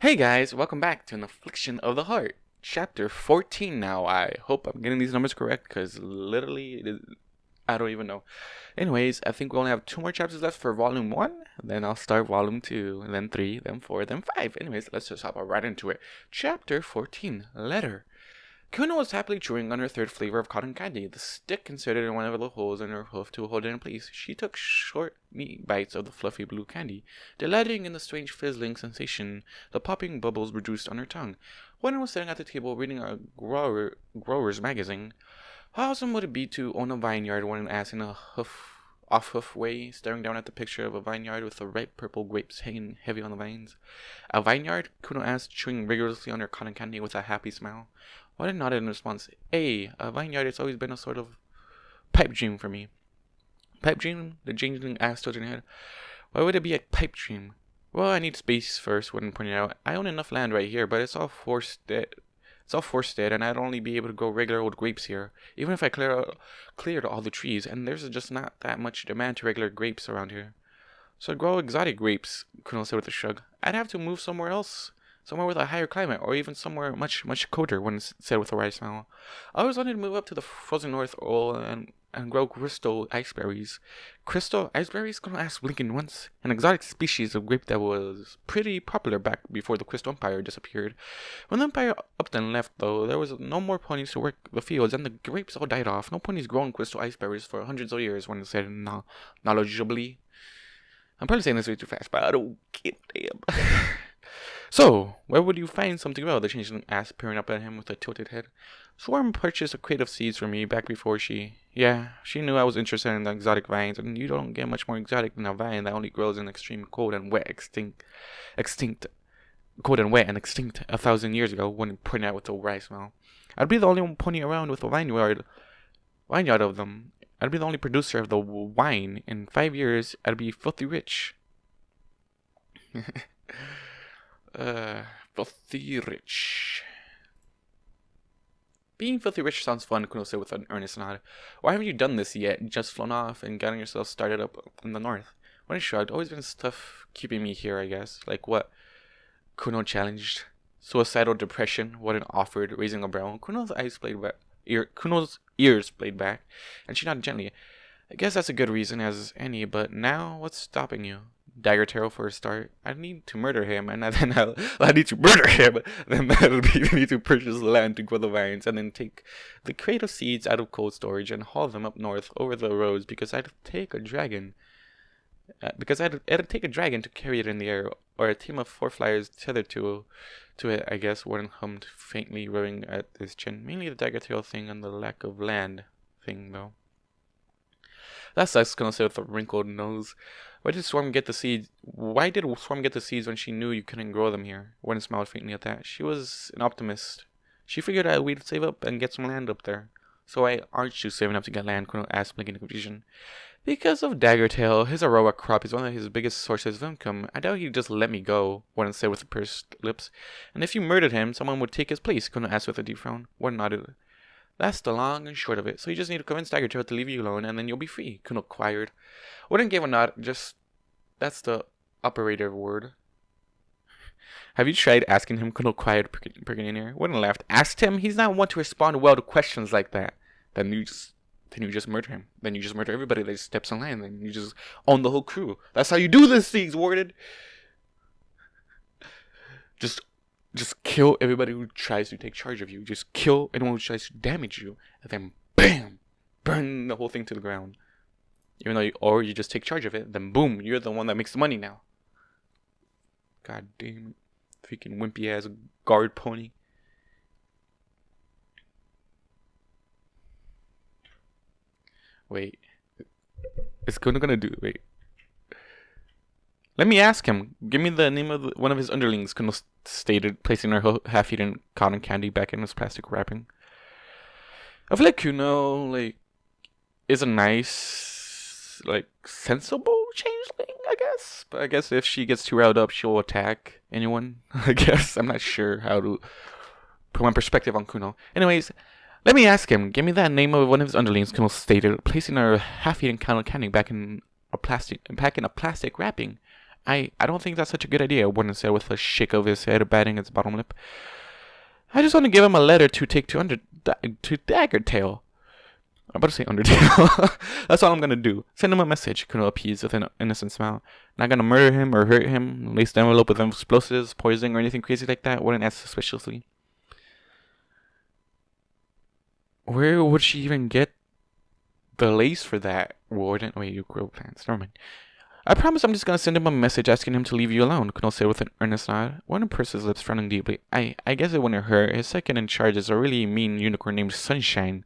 Hey guys, welcome back to an Affliction of the Heart, chapter 14 now. I hope I'm getting these numbers correct, because literally, I don't even know. Anyways, I think we only have 2 more chapters left for volume 1, then I'll start volume 2, and then 3, then 4, then 5. Anyways, let's just hop right into it. Chapter 14, Letter. Kuno was happily chewing on her 3rd flavor of cotton candy, the stick inserted in one of the holes in her hoof to hold it in place. She took short, meaty bites of the fluffy blue candy, delighting in the strange fizzling sensation the popping bubbles produced on her tongue. Warden was sitting at the table reading a grower's magazine. How awesome would it be to own a vineyard? Warden asked in a off-hoof way, staring down at the picture of a vineyard with the ripe purple grapes hanging heavy on the vines. A vineyard? Kuno asked, chewing rigorously on her cotton candy with a happy smile. Warden nodded in response. A vineyard has always been a sort of pipe dream for me. Pipe dream? The changeling asked, tilting her head. Why would it be a pipe dream? Well, I need space first, Warden pointed out. I own enough land right here, but it's all forested, and I'd only be able to grow regular old grapes here, even if I cleared all the trees, and there's just not that much demand to regular grapes around here. So I'd grow exotic grapes, Kuno said with a shrug. I'd have to move somewhere else. Somewhere with a higher climate, or even somewhere much colder, one said with a wry smile. I always wanted to move up to the frozen north and grow crystal iceberries. Crystal iceberries? Kuno asked, blinking once. An exotic species of grape that was pretty popular back before the Crystal Empire disappeared. When the Empire upped and left, though, there was no more ponies to work the fields, and the grapes all died off. No ponies grown crystal iceberries for hundreds of years, one said knowledgeably. I'm probably saying this way too fast, but I don't give a damn. So, where would you find something well? The changeling asked, peering up at him with a tilted head. Swarm purchased a crate of seeds for me back before she knew I was interested in the exotic vines, and you don't get much more exotic than a vine that only grows in extreme cold and wet extinct 1,000 years ago, when pointed out with a wry smile. I'd be the only one pony around with a vineyard of them. I'd be the only producer of the wine. In 5 years, I'd be filthy rich. Filthy rich. Being filthy rich sounds fun, Kuno said with an earnest nod. Why haven't you done this yet? Just flown off and gotten yourself started up in the north. When he shrugged, always been stuff keeping me here, I guess. Like what? Kuno challenged. Suicidal depression, Warden offered, raising a brow. Kuno's ears played back, and she nodded gently. I guess that's a good reason as any, but now what's stopping you? Dagger Tarot for a start. I need to murder him, and then I need to murder him. Then that'll be I need to purchase land to grow the vines, and then take the crate of seeds out of cold storage and haul them up north over the roads because I'd take a dragon. It'd take a dragon to carry it in the air, or a team of 4 flyers tethered to it. I guess Warden hummed faintly, rubbing at his chin. Mainly the dagger tail thing and the lack of land thing, though. That sucks, Kuno said with a wrinkled nose. Why did Swarm get the seeds when she knew you couldn't grow them here? Warden smiled faintly at that. She was an optimist. She figured out we'd save up and get some land up there. So why aren't you saving up to get land? Kuno asked, blinking in confusion. Because of Daggertail, his Aurora crop is one of his biggest sources of income. I doubt he'd just let me go, Warden said with pursed lips. And if you murdered him, someone would take his place, Kuno asked with a deep frown. Warden nodded. That's the long and short of it. So you just need to convince Daggertail to leave you alone, and then you'll be free, Kuno inquired. Warden gave a nod. That's the operator word. Have you tried asking him? Kuno inquired, pricking in ear. Warden laughed. Asked him? He's not one to respond well to questions like that. Then you just murder him. Then you just murder everybody that steps in line. Then you just own the whole crew. That's how you do these things, Warden. Just kill everybody who tries to take charge of you. Just kill anyone who tries to damage you. And then, bam! Burn the whole thing to the ground. Or you just take charge of it. Then, boom! You're the one that makes the money now. God damn it. Freaking wimpy ass guard pony. Wait. Is Kuno gonna do... Wait. Let me ask him. Give me the name of one of his underlings, Kuno stated, placing her half-eaten cotton candy back in his plastic wrapping. I feel like Kuno, is a nice, sensible changeling, I guess. But I guess if she gets too riled up, she'll attack anyone, I guess. I'm not sure how to put my perspective on Kuno. Anyways, let me ask him. Give me that name of one of his underlings, Kuno stated, placing her half-eaten cotton candy back in a plastic wrapping. I don't think that's such a good idea, Warden said with a shake of his head, batting his bottom lip. I just want to give him a letter to take to Daggertail. I'm about to say Undertale. That's all I'm gonna do. Send him a message, Kuno appeased with an innocent smile. Not gonna murder him or hurt him, lace the envelope with explosives, poison, or anything crazy like that, Warden asked suspiciously. Where would she even get the lace for that, Warden? Wait, you grow plants. Never mind. I promise I'm just gonna send him a message asking him to leave you alone, Kuno said with an earnest nod. Warden pursed his lips, frowning deeply. I guess it wouldn't hurt. His second in charge is a really mean unicorn named Sunshine.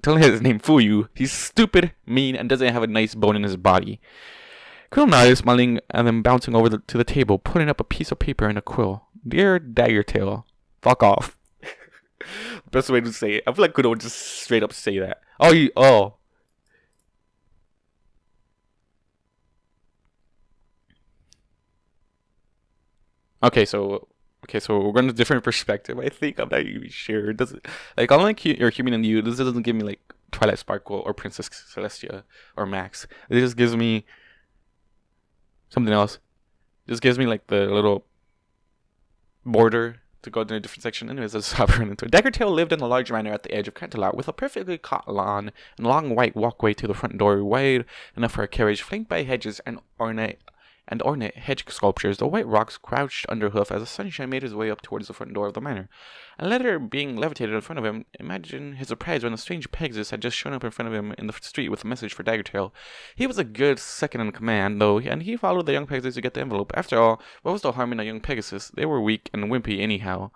Don't let his name fool you. He's stupid, mean, and doesn't have a nice bone in his body. Quill nodded, smiling, and then bouncing over to the table, putting up a piece of paper and a quill. Dear Daggertail, fuck off. Best way to say it. I feel like Kuno would just straight up say that. Oh. Okay, so we're going to a different perspective. I think I'm not even sure. It doesn't like unlike you're human and you. This doesn't give me like Twilight Sparkle or Princess Celestia or Max. It just gives me something else. It just gives me like the little border to go to a different section. Anyways, let's hop right into it. Daggertail lived in a large manor at the edge of Canterlot with a perfectly cut lawn and a long white walkway to the front door, wide enough for a carriage, flanked by hedges and ornate hedge sculptures. The white rocks crouched under hoof as the sunshine made his way up towards the front door of the manor. A letter being levitated in front of him. Imagine his surprise when the strange Pegasus had just shown up in front of him in the street with a message for Daggertail. He was a good second in command, though, and he followed the young Pegasus to get the envelope. After all, what was the harm in a young Pegasus? They were weak and wimpy anyhow.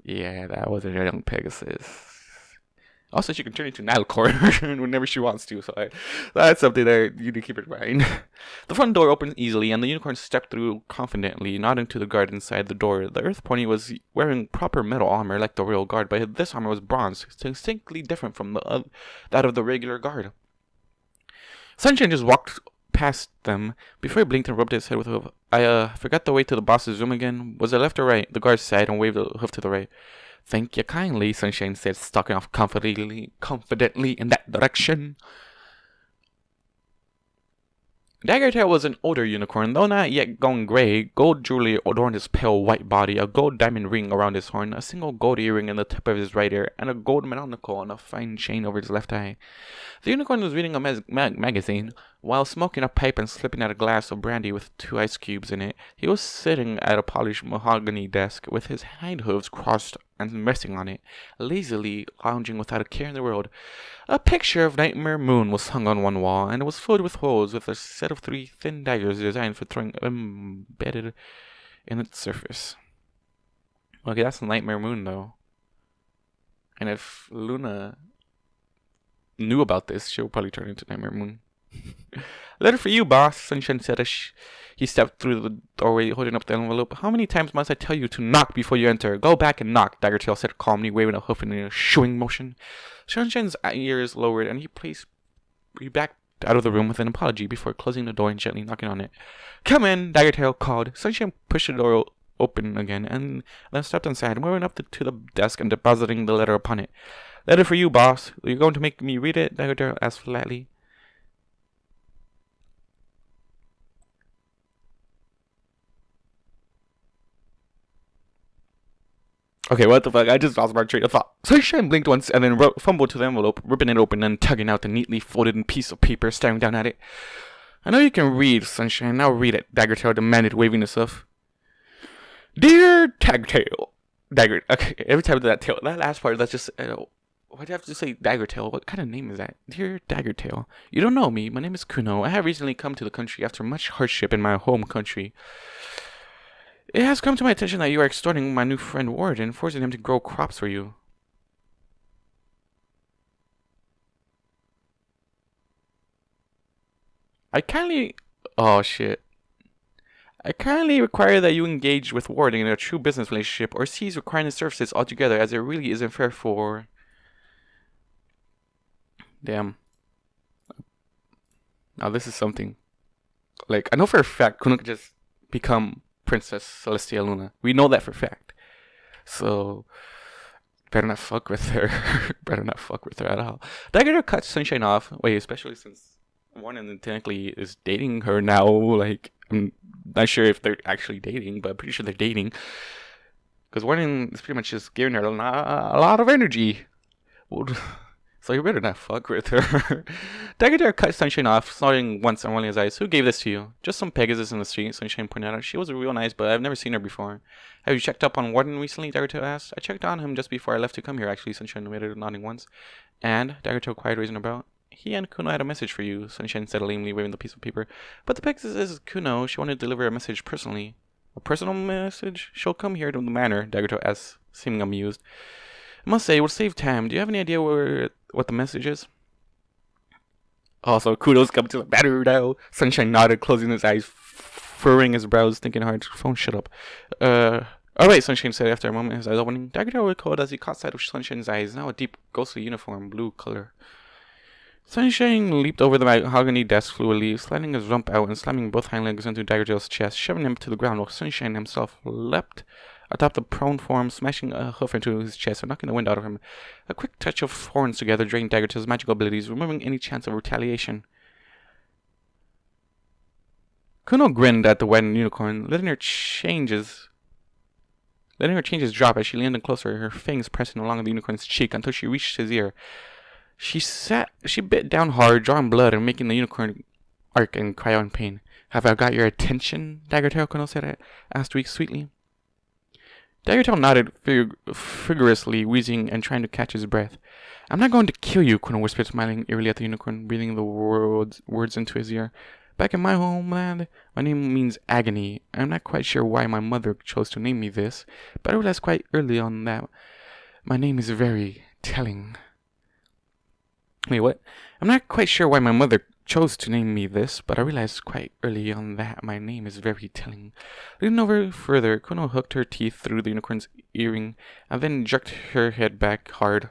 Yeah, that was a young Pegasus. Also, she can turn into Nalcor whenever she wants to, so that's something that you need to keep in mind. The front door opened easily, and the unicorn stepped through confidently, nodding to the guard inside the door. The Earth Pony was wearing proper metal armor like the royal guard, but this armor was bronze, distinctly different from that of the regular guard. Sunshine just walked past them before he blinked and rubbed his head with a hoof. I forgot the way to the boss's room again. Was it left or right? The guard sighed and waved a hoof to the right. Thank you kindly, Sunshine said, stalking off confidently in that direction. Daggertail was an older unicorn, though not yet gone gray. Gold jewelry adorned his pale white body, a gold diamond ring around his horn, a single gold earring in the tip of his right ear, and a gold monocle on a fine chain over his left eye. The unicorn was reading a magazine while smoking a pipe and slipping out a glass of brandy with 2 ice cubes in it. He was sitting at a polished mahogany desk with his hind hooves crossed and resting on it, lazily lounging without a care in the world. A picture of Nightmare Moon was hung on one wall, and it was filled with holes with a set of 3 thin daggers designed for throwing embedded in its surface. Okay, that's Nightmare Moon, though. And if Luna knew about this, she'll probably turn into Nightmare Moon. Letter for you, boss, Sunshine said as he stepped through the doorway, holding up the envelope. How many times must I tell you to knock before you enter? Go back and knock, Daggertail said calmly, waving a hoof in a shooing motion. Sunshine's ears lowered, and he backed out of the room with an apology before closing the door and gently knocking on it. Come in, Daggertail called. Sunshine pushed the door open again, and then stepped inside, moving up to the desk and depositing the letter upon it. Letter for you, boss. Are you going to make me read it? Daggertail asked flatly. Okay, what the fuck? I just lost my train of thought. Sunshine blinked once and then fumbled to the envelope, ripping it open and tugging out the neatly folded piece of paper, staring down at it. I know you can read, Sunshine. Now read it, Daggertail demanded, waving his hoof. Dear Daggertail. Okay, every time that last part, that's just... why do you have to say Daggertail? What kind of name is that? Dear Daggertail. You don't know me. My name is Kuno. I have recently come to the country after much hardship in my home country. It has come to my attention that you are extorting my new friend Warden, forcing him to grow crops for you. Oh shit. I kindly require that you engage with Warden in a true business relationship or cease requiring his services altogether, as it really isn't fair for... Damn. Now this is something. Like, I know for a fact Kuno could just become Princess Celestia Luna. We know that for a fact. So, better not fuck with her. Better not fuck with her at all. Dagger cuts Sunshine off. Wait, especially since Warden technically is dating her now. Like, I'm not sure if they're actually dating, but I'm pretty sure they're dating. Because Warden is pretty much just giving her a lot of energy. So you better not fuck with her. Dagger cut Sunshine off, snorting once and rolling his eyes. Who gave this to you? Just some Pegasus in the street, Sunshine pointed out. She was real nice, but I've never seen her before. Have you checked up on Warden recently? Dagger asked. I checked on him just before I left to come here, actually, Sunshine admitted, nodding once. And? Dagger quiet, raising her brow. He and Kuno had a message for you, Sunshine said lamely, waving the piece of paper. But the Pegasus is Kuno. She wanted to deliver a message personally. A personal message? She'll come here to the manor, Dagger asked, seeming amused. I must say, it will save time. Do you have any idea what the message is? Also, Kuno's coming to the manor now. Sunshine nodded, closing his eyes, furrowing his brows, thinking hard. Phone, shut up. Alright, Sunshine said after a moment, his eyes opening. Dagger recalled as he caught sight of Sunshine's eyes, now a deep, ghostly uniform, blue color. Sunshine leaped over the mahogany desk fluidly, sliding his rump out and slamming both hind legs into Daggertail's chest, shoving him to the ground while Sunshine himself leapt atop the prone form, smashing a hoof into his chest and knocking the wind out of him. A quick touch of horns together drained Daggertail's magical abilities, removing any chance of retaliation. Kuno grinned at the wet unicorn, letting her changes drop as she leaned in closer, her fangs pressing along the unicorn's cheek until she reached his ear. She bit down hard, drawing blood and making the unicorn arc and cry out in pain. Have I got your attention? Daggertail, Kuno said, asked sweetly. Daggertail nodded vigorously, wheezing and trying to catch his breath. I'm not going to kill you, Kuno whispered, smiling eerily at the unicorn, breathing the words into his ear. Back in my homeland, my name means agony. I'm not quite sure why my mother chose to name me this, but I realized quite early on that my name is very telling. Wait, what? I'm not quite sure why my mother chose to name me this, but I realized quite early on that my name is very telling. Leaning over further, Kuno hooked her teeth through the unicorn's earring and then jerked her head back hard.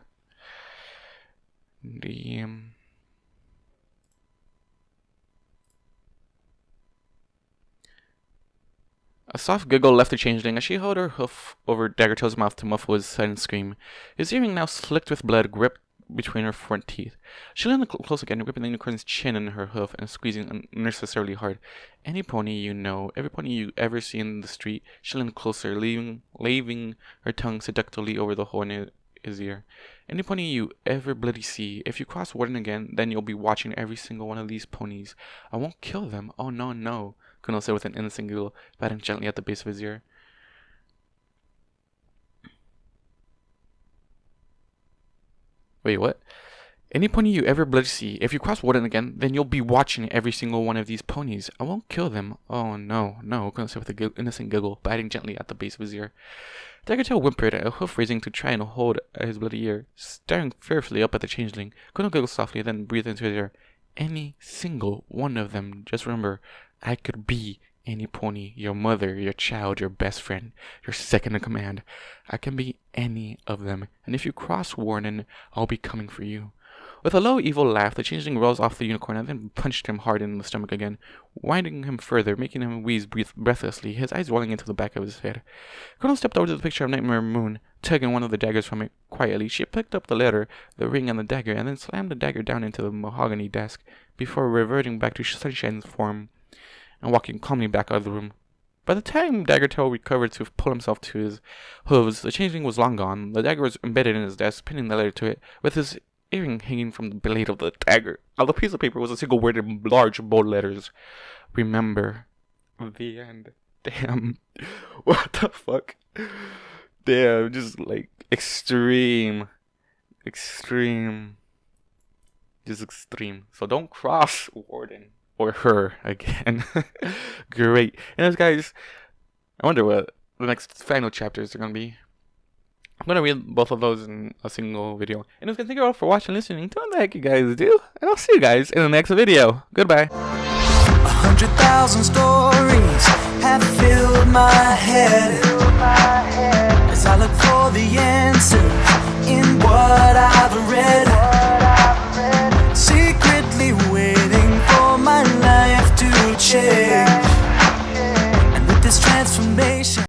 A soft giggle left the changeling as she held her hoof over Daggertail's mouth to muffle his sudden scream. His earring, now slicked with blood, gripped between her front teeth. She leaned close again, gripping the unicorn's chin in her hoof and squeezing unnecessarily hard. Any pony you know, every pony you ever see in the street, she leaned closer, laving her tongue seductively over the hole in his ear. Any pony you ever bloody see, if you cross Warden again, then you'll be watching every single one of these ponies. I won't kill them. Oh, no, no, Kuno said with an innocent giggle, patting gently at the base of his ear. Wait, what? Any pony you ever bloody see, if you cross Warden again, then you'll be watching every single one of these ponies. I won't kill them. Oh, no, no, Kuno said with an innocent giggle, biting gently at the base of his ear. Daggertail whimpered, a hoof raising to try and hold his bloody ear, staring fearfully up at the changeling. Kuno giggled softly, then breathed into his ear. Any single one of them. Just remember, I could be any pony, your mother, your child, your best friend, your second in command. I can be any of them, and if you cross Warden, I'll be coming for you. With a low, evil laugh, the changeling rose off the unicorn and then punched him hard in the stomach again, winding him further, making him wheeze breathlessly, his eyes rolling into the back of his head. Colonel stepped over to the picture of Nightmare Moon, tugging one of the daggers from it quietly. She picked up the letter, the ring, and the dagger, and then slammed the dagger down into the mahogany desk, before reverting back to Sunshine's form and walking calmly back out of the room. By the time Daggertail recovered to pull himself to his hooves, the changeling was long gone. The dagger was embedded in his desk, pinning the letter to it, with his earring hanging from the blade of the dagger. On the piece of paper was a single word in large, bold letters. Remember. The end. Damn. What the fuck? Damn, just like extreme. Just extreme. So don't cross Warden. Or her again. Great. And guys, I wonder what the next final chapters are going to be. I'm going to read both of those in a single video. And thank you all for watching and listening to what the heck you guys do. And I'll see you guys in the next video. Goodbye. 100,000 stories have filled my head as I look for the answer